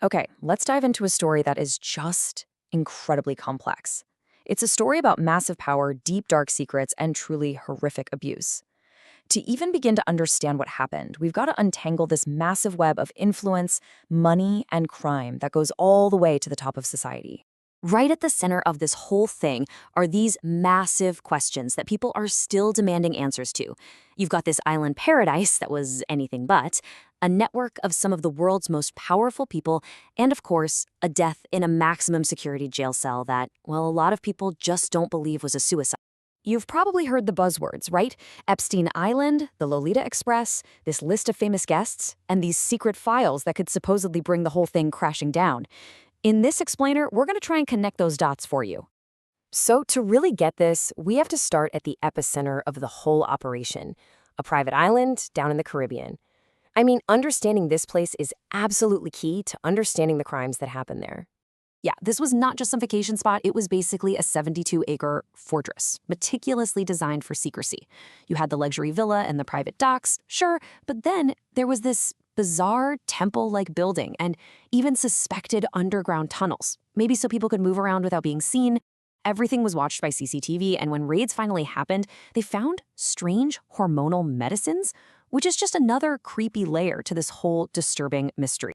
Okay, let's dive into a story that is just incredibly complex. It's a story about massive power, deep, dark secrets, and truly horrific abuse. To even begin to understand what happened, we've got to untangle this massive web of influence, money, and crime that goes all the way to the top of society. Right at the center of this whole thing are these massive questions that people are still demanding answers to. You've got this island paradise that was anything but, a network of some of the world's most powerful people, and of course, a death in a maximum security jail cell that, well, a lot of people just don't believe was a suicide. You've probably heard the buzzwords, right? Epstein Island, the Lolita Express, this list of famous guests, and these secret files that could supposedly bring the whole thing crashing down. In this explainer, we're going to try and connect those dots for you. So to really get this, we have to start at the epicenter of the whole operation, a private island down in the Caribbean. I mean, understanding this place is absolutely key to understanding the crimes that happen there. Yeah, this was not just some vacation spot, it was basically a 72-acre fortress, meticulously designed for secrecy. You had the luxury villa and the private docks, sure, but then there was this bizarre temple-like building and even suspected underground tunnels, maybe so people could move around without being seen. Everything was watched by CCTV, and when raids finally happened, they found strange hormonal medicines, which is just another creepy layer to this whole disturbing mystery.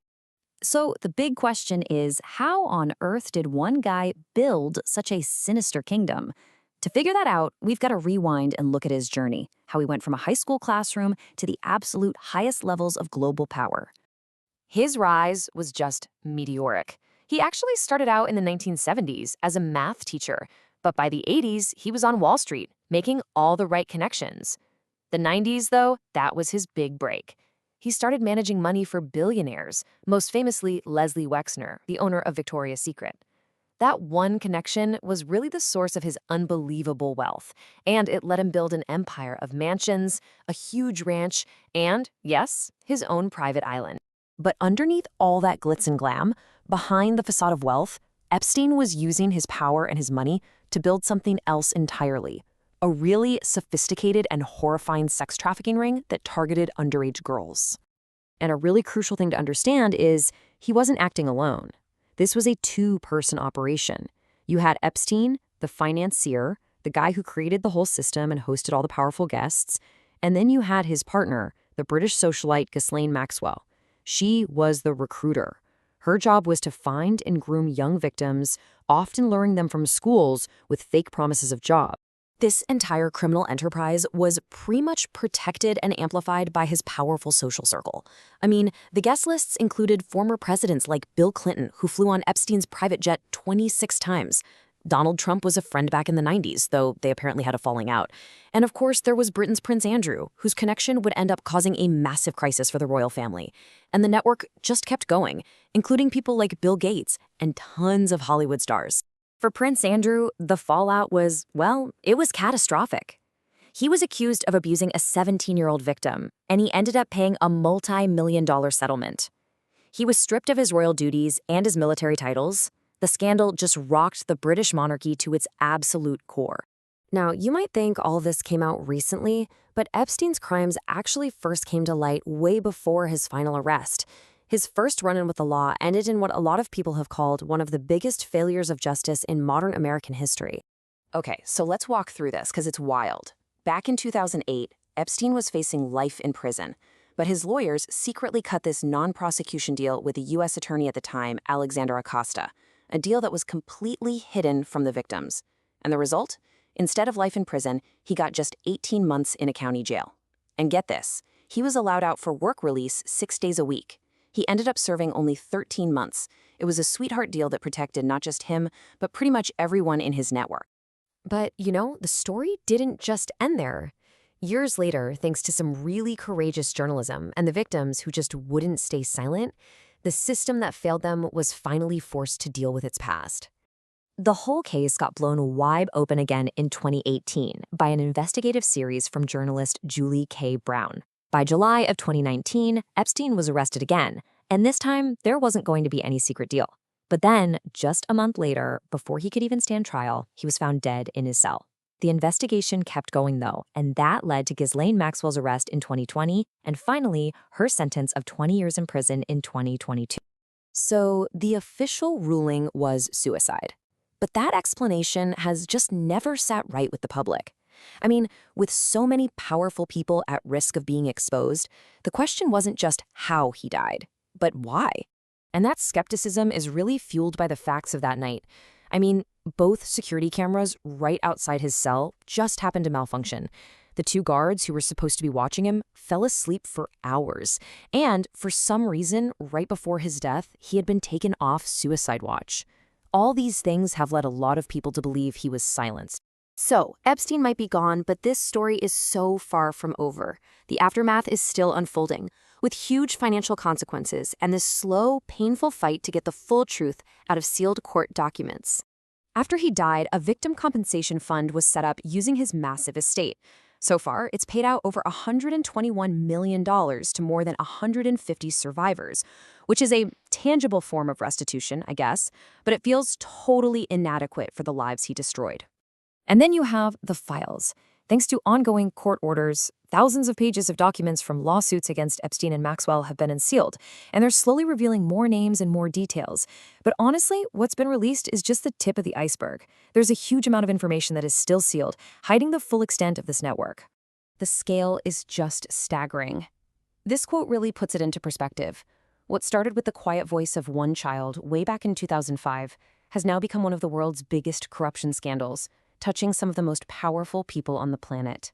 So the big question is, how on earth did one guy build such a sinister kingdom? To figure that out, we've got to rewind and look at his journey, how he went from a high school classroom to the absolute highest levels of global power. His rise was just meteoric. He actually started out in the 1970s as a math teacher, but by the 80s, he was on Wall Street, making all the right connections. The 90s, though, that was his big break. He started managing money for billionaires, most famously Leslie Wexner, the owner of Victoria's Secret. That one connection was really the source of his unbelievable wealth, and it let him build an empire of mansions, a huge ranch, and, yes, his own private island. But underneath all that glitz and glam, behind the facade of wealth, Epstein was using his power and his money to build something else entirely. A really sophisticated and horrifying sex trafficking ring that targeted underage girls. And a really crucial thing to understand is he wasn't acting alone. This was a two-person operation. You had Epstein, the financier, the guy who created the whole system and hosted all the powerful guests, and then you had his partner, the British socialite Ghislaine Maxwell. She was the recruiter. Her job was to find and groom young victims, often luring them from schools with fake promises of jobs. This entire criminal enterprise was pretty much protected and amplified by his powerful social circle. I mean, the guest lists included former presidents like Bill Clinton, who flew on Epstein's private jet 26 times. Donald Trump was a friend back in the 90s, though they apparently had a falling out. And of course, there was Britain's Prince Andrew, whose connection would end up causing a massive crisis for the royal family. And the network just kept going, including people like Bill Gates and tons of Hollywood stars. For Prince Andrew, the fallout was, well, it was catastrophic. He was accused of abusing a 17-year-old victim, and he ended up paying a multi-million-dollar settlement. He was stripped of his royal duties and his military titles. The scandal just rocked the British monarchy to its absolute core. Now, you might think all this came out recently, but Epstein's crimes actually first came to light way before his final arrest. His first run-in with the law ended in what a lot of people have called one of the biggest failures of justice in modern American history. Okay, so let's walk through this because it's wild. Back in 2008, Epstein was facing life in prison, but his lawyers secretly cut this non-prosecution deal with the U.S. attorney at the time, Alexander Acosta, a deal that was completely hidden from the victims. And the result? Instead of life in prison, he got just 18 months in a county jail. And get this, he was allowed out for work release 6 days a week. He ended up serving only 13 months. It was a sweetheart deal that protected not just him, but pretty much everyone in his network. But, the story didn't just end there. Years later, thanks to some really courageous journalism and the victims who just wouldn't stay silent, the system that failed them was finally forced to deal with its past. The whole case got blown wide open again in 2018 by an investigative series from journalist Julie K. Brown. By July of 2019, Epstein was arrested again, and this time there wasn't going to be any secret deal. But then, just a month later, before he could even stand trial, he was found dead in his cell. The investigation kept going, though, and that led to Ghislaine Maxwell's arrest in 2020 and finally her sentence of 20 years in prison in 2022. So the official ruling was suicide. But that explanation has just never sat right with the public. I mean, with so many powerful people at risk of being exposed, the question wasn't just how he died, but why. And that skepticism is really fueled by the facts of that night. I mean, both security cameras right outside his cell just happened to malfunction. The two guards who were supposed to be watching him fell asleep for hours. And for some reason, right before his death, he had been taken off suicide watch. All these things have led a lot of people to believe he was silenced. So, Epstein might be gone, but this story is so far from over. The aftermath is still unfolding, with huge financial consequences and this slow, painful fight to get the full truth out of sealed court documents. After he died, a victim compensation fund was set up using his massive estate. So far, it's paid out over $121 million to more than 150 survivors, which is a tangible form of restitution, I guess, but it feels totally inadequate for the lives he destroyed. And then you have the files. Thanks to ongoing court orders, thousands of pages of documents from lawsuits against Epstein and Maxwell have been unsealed, and they're slowly revealing more names and more details. But honestly, what's been released is just the tip of the iceberg. There's a huge amount of information that is still sealed, hiding the full extent of this network. The scale is just staggering. This quote really puts it into perspective. What started with the quiet voice of one child way back in 2005 has now become one of the world's biggest corruption scandals, touching some of the most powerful people on the planet.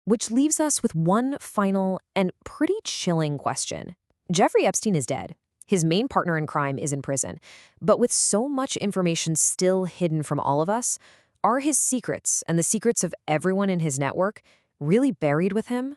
Which leaves us with one final and pretty chilling question. Jeffrey Epstein is dead. His main partner in crime is in prison. But with so much information still hidden from all of us, are his secrets and the secrets of everyone in his network really buried with him?